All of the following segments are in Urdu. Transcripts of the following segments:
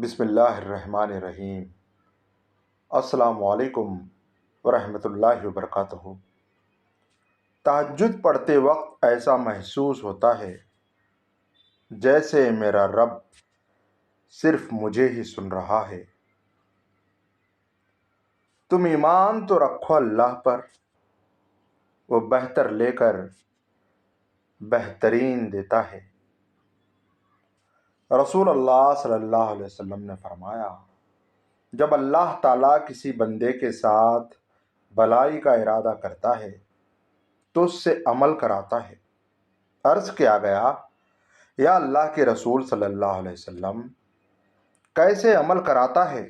بسم اللہ الرحمن الرحیم۔ السلام علیکم ورحمۃ اللہ وبرکاتہ۔ تہجد پڑھتے وقت ایسا محسوس ہوتا ہے جیسے میرا رب صرف مجھے ہی سن رہا ہے۔ تم ایمان تو رکھو اللہ پر، وہ بہتر لے کر بہترین دیتا ہے۔ رسول اللہ صلی اللہ علیہ وسلم نے فرمایا، جب اللہ تعالیٰ کسی بندے کے ساتھ بھلائی کا ارادہ کرتا ہے تو اس سے عمل کراتا ہے۔ عرض کیا گیا، یا اللہ کے رسول صلی اللہ علیہ وسلم، کیسے عمل کراتا ہے؟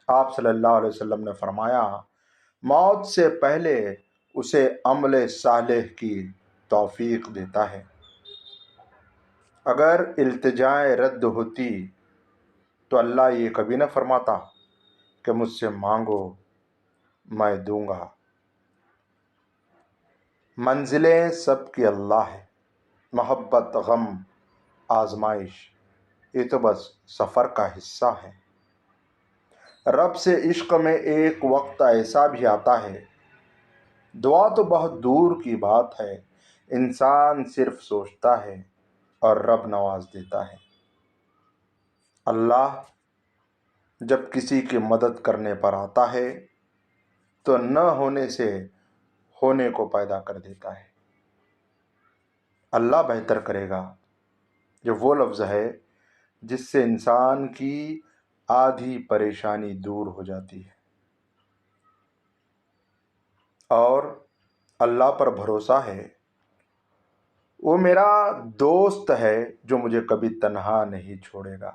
آپ صلی اللہ علیہ وسلم نے فرمایا، موت سے پہلے اسے عمل صالح کی توفیق دیتا ہے۔ اگر التجائے رد ہوتی تو اللہ یہ کبھی نہ فرماتا کہ مجھ سے مانگو میں دوں گا۔ منزلیں سب کی اللہ ہے، محبت، غم، آزمائش یہ تو بس سفر کا حصہ ہے۔ رب سے عشق میں ایک وقت ایسا بھی آتا ہے، دعا تو بہت دور کی بات ہے، انسان صرف سوچتا ہے اور رب نواز دیتا ہے۔ اللہ جب کسی کی مدد کرنے پر آتا ہے تو نہ ہونے سے ہونے کو پیدا کر دیتا ہے۔ اللہ بہتر کرے گا، جو وہ لفظ ہے جس سے انسان کی آدھی پریشانی دور ہو جاتی ہے۔ اور اللہ پر بھروسہ ہے، وہ میرا دوست ہے جو مجھے کبھی تنہا نہیں چھوڑے گا۔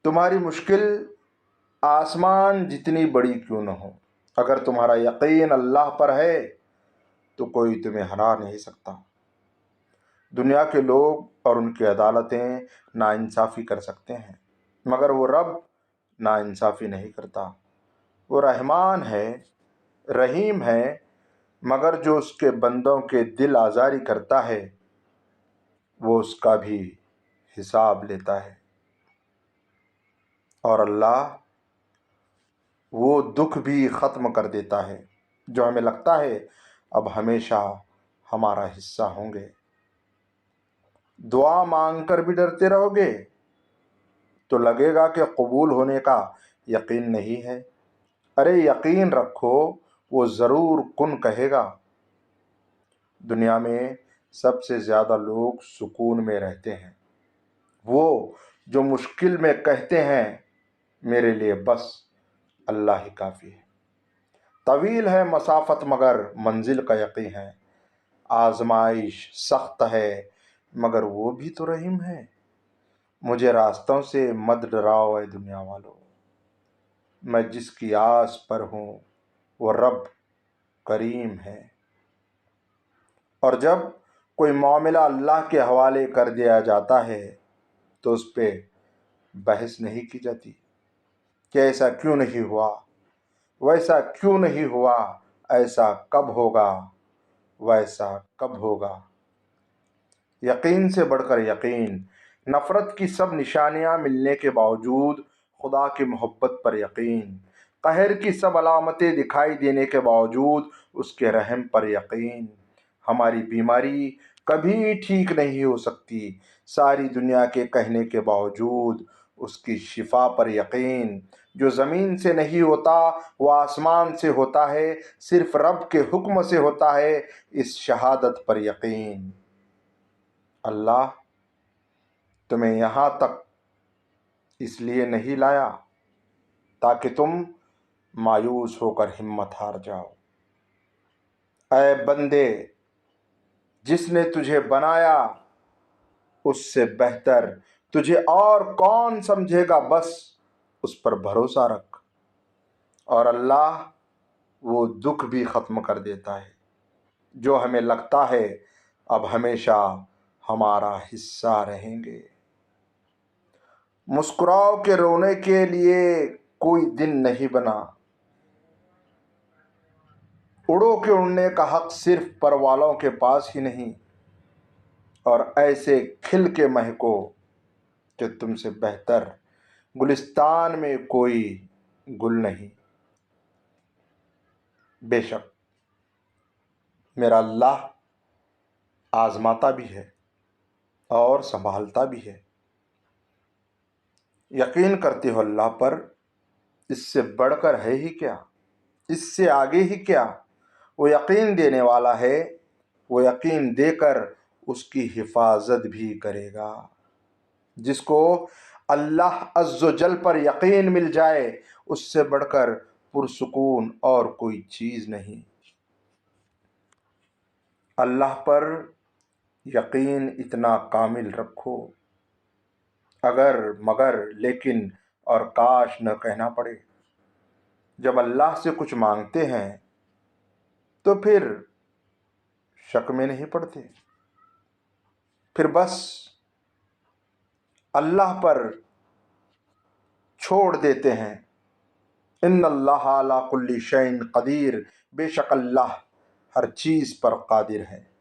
تمہاری مشکل آسمان جتنی بڑی کیوں نہ ہو، اگر تمہارا یقین اللہ پر ہے تو کوئی تمہیں ہرا نہیں سکتا۔ دنیا کے لوگ اور ان کی عدالتیں ناانصافی کر سکتے ہیں، مگر وہ رب ناانصافی نہیں کرتا۔ وہ رحمان ہے، رحیم ہے، مگر جو اس کے بندوں کے دل آزاری کرتا ہے وہ اس کا بھی حساب لیتا ہے۔ اور اللہ وہ دکھ بھی ختم کر دیتا ہے جو ہمیں لگتا ہے اب ہمیشہ ہمارا حصہ ہوں گے۔ دعا مانگ کر بھی ڈرتے رہو گے تو لگے گا کہ قبول ہونے کا یقین نہیں ہے۔ ارے یقین رکھو، وہ ضرور کن کہے گا۔ دنیا میں سب سے زیادہ لوگ سکون میں رہتے ہیں وہ جو مشکل میں کہتے ہیں میرے لیے بس اللہ ہی کافی ہے۔ طویل ہے مسافت مگر منزل کا یقین ہے، آزمائش سخت ہے مگر وہ بھی تو رحیم ہے۔ مجھے راستوں سے مت ڈراؤ اے دنیا والو، میں جس کی آس پر ہوں وہ رب کریم ہے۔ اور جب کوئی معاملہ اللہ کے حوالے کر دیا جاتا ہے تو اس پہ بحث نہیں کی جاتی کہ ایسا کیوں نہیں ہوا، ویسا کیوں نہیں ہوا، ایسا کب ہوگا، ویسا کب ہوگا۔ یقین سے بڑھ کر یقین، نفرت کی سب نشانیاں ملنے کے باوجود خدا کی محبت پر یقین، قہر کی سب علامتیں دکھائی دینے کے باوجود اس کے رحم پر یقین۔ ہماری بیماری کبھی ٹھیک نہیں ہو سکتی، ساری دنیا کے کہنے کے باوجود اس کی شفا پر یقین۔ جو زمین سے نہیں ہوتا وہ آسمان سے ہوتا ہے، صرف رب کے حکم سے ہوتا ہے، اس شہادت پر یقین۔ اللہ تمہیں یہاں تک اس لیے نہیں لایا تاکہ تم مایوس ہو کر ہمت ہار جاؤ۔ اے بندے، جس نے تجھے بنایا اس سے بہتر تجھے اور کون سمجھے گا، بس اس پر بھروسہ رکھ۔ اور اللہ وہ دکھ بھی ختم کر دیتا ہے جو ہمیں لگتا ہے اب ہمیشہ ہمارا حصہ رہیں گے۔ مسکراؤ کہ رونے کے لیے کوئی دن نہیں بنا، اڑو کہ اڑنے کا حق صرف پر والوں کے پاس ہی نہیں، اور ایسے کھل کے مہکو کہ تم سے بہتر گلستان میں کوئی گل نہیں۔ بے شک میرا اللہ آزماتا بھی ہے اور سنبھالتا بھی ہے۔ یقین کرتے ہو اللہ پر، اس سے بڑھ کر ہے ہی کیا، اس سے آگے ہی کیا۔ وہ یقین دینے والا ہے، وہ یقین دے کر اس کی حفاظت بھی کرے گا۔ جس کو اللہ عز و جل پر یقین مل جائے، اس سے بڑھ کر پرسکون اور کوئی چیز نہیں۔ اللہ پر یقین اتنا کامل رکھو، اگر مگر لیکن اور کاش نہ کہنا پڑے۔ جب اللہ سے کچھ مانگتے ہیں تو پھر شک میں نہیں پڑتے، پھر بس اللہ پر چھوڑ دیتے ہیں۔ ان اللہ علی کل شیء قدیر، بے شک اللہ ہر چیز پر قادر ہے۔